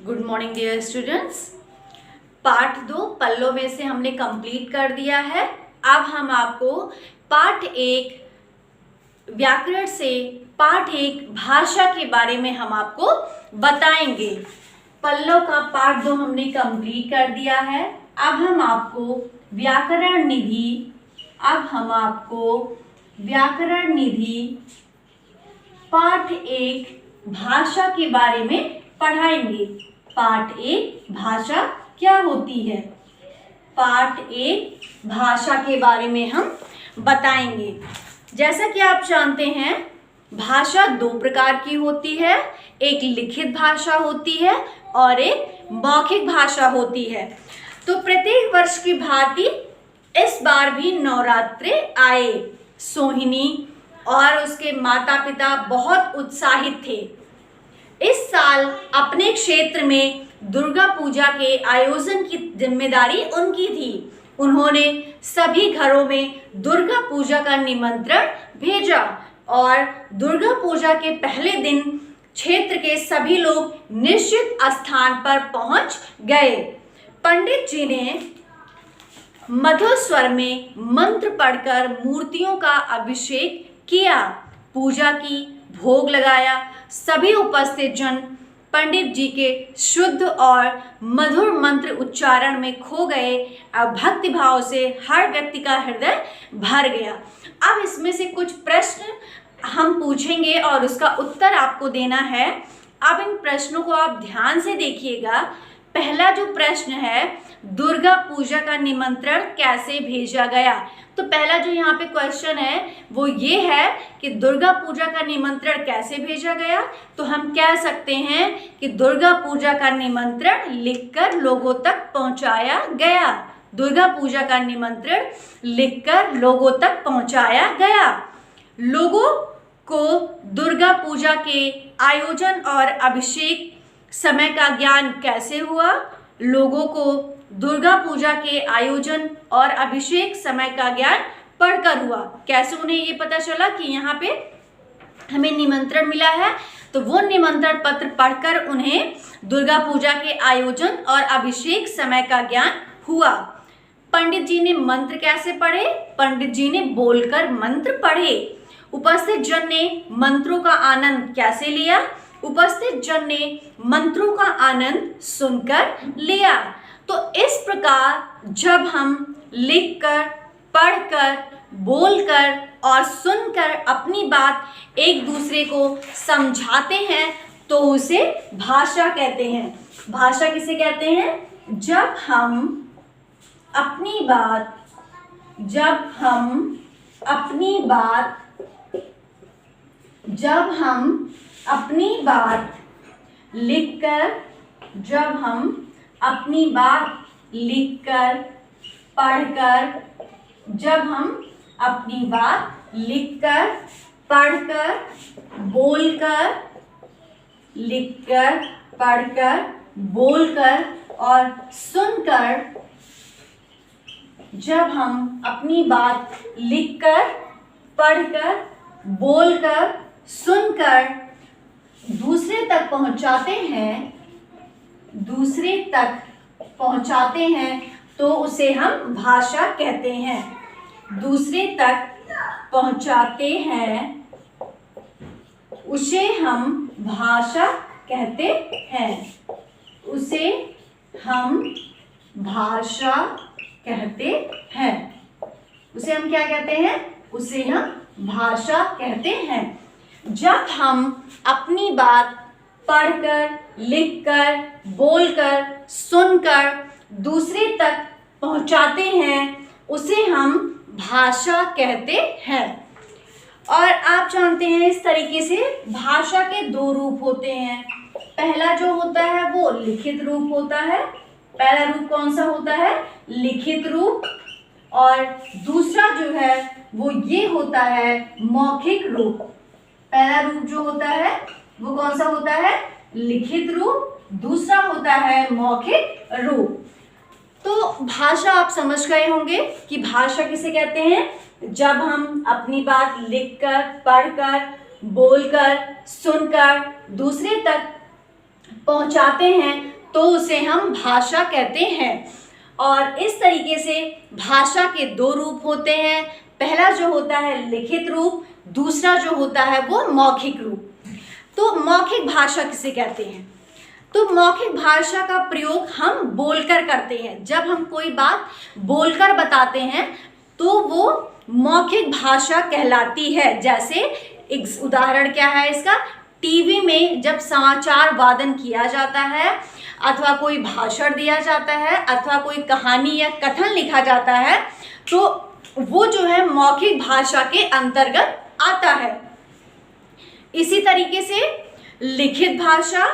Good morning dear students. Part 2 पल्लों में से हमने कंप्लीट कर दिया है। अब हम आपको पार्ट 1 व्याकरण से पार्ट 1 भाषा के बारे में हम आपको बताएंगे। पल्लों का पार्ट 2 हमने कंप्लीट कर दिया है। अब हम आपको व्याकरण निधि पार्ट 1 भाषा के बारे में पढ़ाएंगे। पार्ट 1 भाषा क्या होती है, पार्ट 1 भाषा के बारे में हम बताएंगे। जैसा कि आप जानते हैं, भाषा 2 प्रकार की होती है, एक लिखित भाषा होती है और एक मौखिक भाषा होती है। तो प्रत्येक वर्ष की भांति इस बार भी नवरात्रे आए। सोहिनी और उसके माता पिता बहुत उत्साहित थे। इस साल अपने क्षेत्र में दुर्गा पूजा के आयोजन की जिम्मेदारी उनकी थी। उन्होंने सभी घरों में दुर्गा पूजा का निमंत्रण भेजा और दुर्गा पूजा के पहले दिन क्षेत्र के सभी लोग निश्चित स्थान पर पहुंच गए। पंडित जी ने मधुर स्वर में मंत्र पढ़कर मूर्तियों का अभिषेक किया, पूजा की, भोग लगाया। सभी उपस्थित जन पंडित जी के शुद्ध और मधुर मंत्र उच्चारण में खो गए और भक्ति भाव से हर व्यक्ति का हृदय भर गया। अब इसमें से कुछ प्रश्न हम पूछेंगे और उसका उत्तर आपको देना है। अब इन प्रश्नों को आप ध्यान से देखिएगा। पहला जो प्रश्न है, दुर्गा पूजा का निमंत्रण कैसे भेजा गया? तो पहला जो यहाँ पे क्वेश्चन है वो ये है कि दुर्गा पूजा का निमंत्रण कैसे भेजा गया। तो हम कह सकते हैं कि दुर्गा पूजा का निमंत्रण लिखकर लोगों तक पहुंचाया गया। दुर्गा पूजा का निमंत्रण लिखकर लोगों तक पहुंचाया गया। लोगों को दुर्गा पूजा के आयोजन और अभिषेक समय का ज्ञान कैसे हुआ? लोगों को दुर्गा पूजा के आयोजन और अभिषेक समय का ज्ञान पढ़कर हुआ। कैसे उन्हें ये पता चला कि यहाँ पे हमें निमंत्रण मिला है? तो वो निमंत्रण पत्र पढ़कर उन्हें दुर्गा पूजा के आयोजन और अभिषेक समय का ज्ञान हुआ। पंडित जी ने मंत्र कैसे पढ़े? पंडित जी ने बोलकर मंत्र पढ़े। उपस्थित जन ने मंत्रों का आनंद कैसे लिया? उपस्थित जन ने मंत्रों का आनंद सुनकर लिया। तो इस प्रकार जब हम लिखकर, पढ़कर, बोलकर और सुनकर अपनी बात एक दूसरे को समझाते हैं तो उसे भाषा कहते हैं। भाषा किसे कहते हैं? जब हम अपनी बात लिखकर, पढ़कर, बोलकर और सुनकर, जब हम अपनी बात लिखकर, पढ़कर, बोलकर, सुनकर दूसरे तक पहुंचाते हैं तो उसे हम भाषा कहते हैं। दूसरे तक पहुंचाते हैं उसे हम भाषा कहते हैं। उसे हम भाषा कहते हैं। उसे हम क्या कहते हैं? उसे हम भाषा कहते हैं। जब हम अपनी बात पढ़कर, लिखकर, बोलकर, सुनकर दूसरे तक पहुंचाते हैं उसे हम भाषा कहते हैं। और आप जानते हैं इस तरीके से भाषा के 2 रूप होते हैं। पहला जो होता है वो लिखित रूप होता है। पहला रूप कौन सा होता है? लिखित रूप। और दूसरा जो है वो ये होता है मौखिक रूप। पहला रूप जो होता है वो कौन सा होता है? लिखित रूप। दूसरा होता है मौखिक रूप। तो भाषा आप समझ गए होंगे कि भाषा किसे कहते हैं? जब हम अपनी बात लिखकर, पढ़कर, बोलकर, सुनकर दूसरे तक पहुंचाते हैं तो उसे हम भाषा कहते हैं। और इस तरीके से भाषा के दो रूप होते हैं। पहला जो होता है लिखित रूप, दूसरा जो होता है वो मौखिक रूप। तो मौखिक भाषा किसे कहते हैं? तो मौखिक भाषा का प्रयोग हम बोलकर करते हैं। जब हम कोई बात बोलकर बताते हैं तो वो मौखिक भाषा कहलाती है। जैसे एक उदाहरण क्या है इसका? टीवी में जब समाचार वादन किया जाता है अथवा कोई भाषण दिया जाता है अथवा कोई कहानी या कथन लिखा जाता है तो वो जो है मौखिक भाषा के अंतर्गत आता है। इसी तरीके से लिखित भाषा,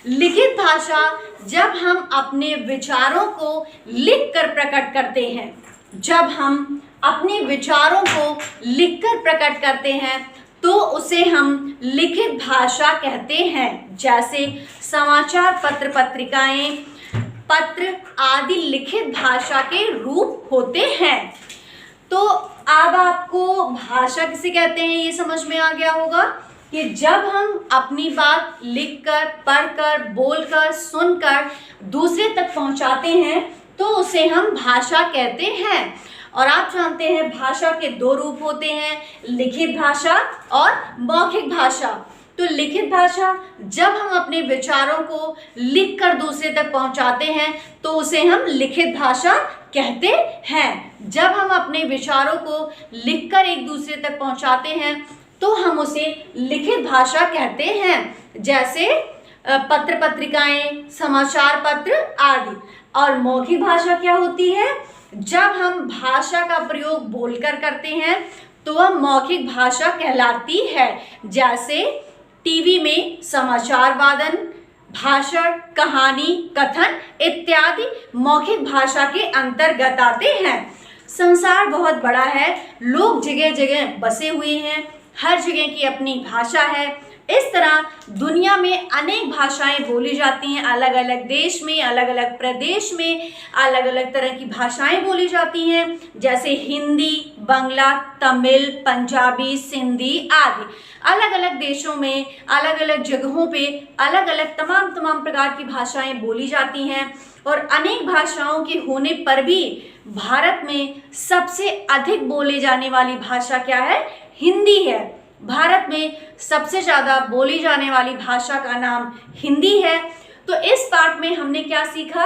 लिखित भाषा जब हम अपने विचारों को लिखकर प्रकट करते हैं, जब हम अपने विचारों को लिखकर प्रकट करते हैं तो उसे हम लिखित भाषा कहते हैं। जैसे समाचार पत्र, पत्रिकाएं, पत्र आदि लिखित भाषा के रूप होते हैं। तो अब आपको भाषा किसे कहते हैं ये समझ में आ गया होगा कि जब हम अपनी बात लिखकर, पढ़कर, बोलकर, सुनकर दूसरे तक पहुंचाते हैं तो उसे हम भाषा कहते हैं। और आप जानते हैं भाषा के दो रूप होते हैं, लिखित भाषा और मौखिक भाषा। तो लिखित भाषा जब हम अपने विचारों को लिखकर दूसरे तक पहुंचाते हैं तो उसे हम लिखित भाषा कहते हैं। जब हम अपने विचारों को लिखकर एक दूसरे तक पहुंचाते हैं तो हम उसे लिखित भाषा कहते हैं। जैसे पत्र, पत्रिकाएं, समाचार पत्र आदि। और मौखिक भाषा क्या होती है? जब हम भाषा का प्रयोग बोलकर करते हैं तो वह मौखिक भाषा कहलाती है। जैसे टीवी में समाचार वादन, भाषण, कहानी, कथन इत्यादि मौखिक भाषा के अंतर्गत आते हैं। संसार बहुत बड़ा है, लोग जगह जगह बसे हुए हैं, हर जगह की अपनी भाषा है। इस तरह दुनिया में अनेक भाषाएं बोली जाती हैं। अलग अलग देश में, अलग अलग प्रदेश में अलग अलग तरह की भाषाएं बोली जाती हैं। जैसे हिंदी, बांग्ला, तमिल, पंजाबी, सिंधी आदि। अलग अलग देशों में, अलग अलग जगहों पे अलग अलग तमाम प्रकार की भाषाएं बोली जाती हैं। और अनेक भाषाओं के होने पर भी भारत में सबसे अधिक बोले जाने वाली भाषा क्या है? हिंदी है। भारत में सबसे ज़्यादा बोली जाने वाली भाषा का नाम हिंदी है। तो इस पाठ में हमने क्या सीखा?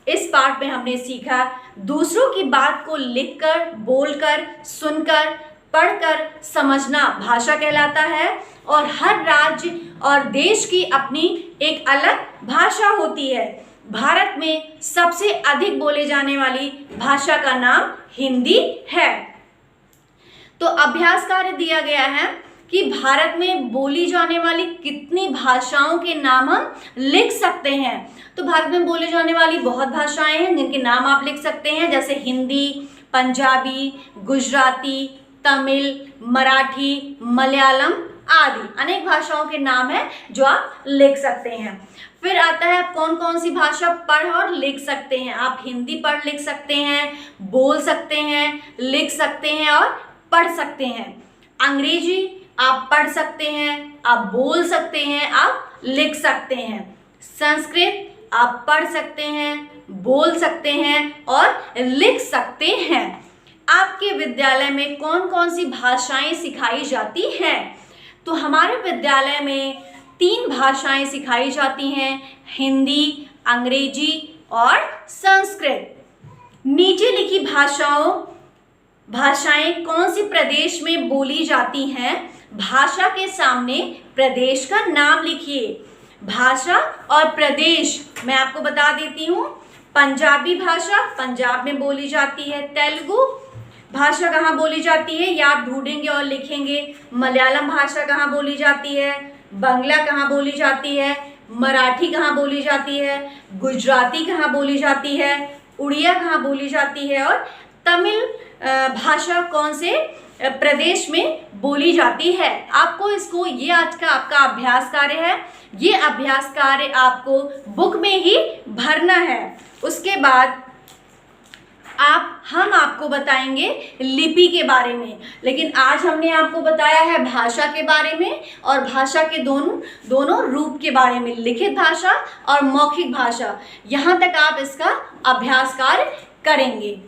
इस पाठ में हमने सीखा दूसरों की बात को लिखकर, बोलकर, सुनकर, पढ़कर समझना भाषा कहलाता है। और हर राज्य और देश की अपनी एक अलग भाषा होती है। भारत में सबसे अधिक बोले जाने वाली भाषा का नाम हिंदी है। तो अभ्यास कार्य दिया गया है कि भारत में बोली जाने वाली कितनी भाषाओं के नाम हम लिख सकते हैं। तो भारत में बोली जाने वाली बहुत भाषाएं हैं जिनके नाम आप लिख सकते हैं। जैसे हिंदी, पंजाबी, गुजराती, तमिल, मराठी, मलयालम आदि अनेक भाषाओं के नाम हैं जो आप लिख सकते हैं। फिर आता है आप कौन कौन सी भाषा पढ़ और लिख सकते हैं। आप हिंदी पढ़ लिख सकते हैं, बोल सकते हैं, लिख सकते हैं और पढ़ सकते हैं। अंग्रेजी आप पढ़ सकते हैं, आप बोल सकते हैं, आप लिख सकते हैं। संस्कृत आप पढ़ सकते हैं, बोल सकते हैं और लिख सकते हैं। आपके विद्यालय में कौन कौन सी भाषाएं सिखाई जाती हैं? तो हमारे विद्यालय में 3 भाषाएं सिखाई जाती हैं, हिंदी, अंग्रेजी और संस्कृत। नीचे लिखी भाषाएं कौन सी प्रदेश में बोली जाती हैं? भाषा के सामने प्रदेश का नाम लिखिए। भाषा और प्रदेश मैं आपको बता देती हूँ। पंजाबी भाषा पंजाब में बोली जाती है। तेलुगु भाषा कहाँ बोली जाती है? या आप ढूंढेंगे और लिखेंगे। मलयालम भाषा कहाँ बोली जाती है? बांग्ला कहाँ बोली जाती है? मराठी कहाँ बोली जाती है? गुजराती कहाँ बोली जाती है? उड़िया कहाँ बोली जाती है? और तमिल भाषा कौन से प्रदेश में बोली जाती है? आपको इसको, ये आज का आपका अभ्यास कार्य है। ये अभ्यास कार्य आपको बुक में ही भरना है। उसके बाद हम आपको बताएंगे लिपि के बारे में। लेकिन आज हमने आपको बताया है भाषा के बारे में और भाषा के दोनों रूप के बारे में, लिखित भाषा और मौखिक भाषा। यहाँ तक आप इसका अभ्यास कार्य करेंगे।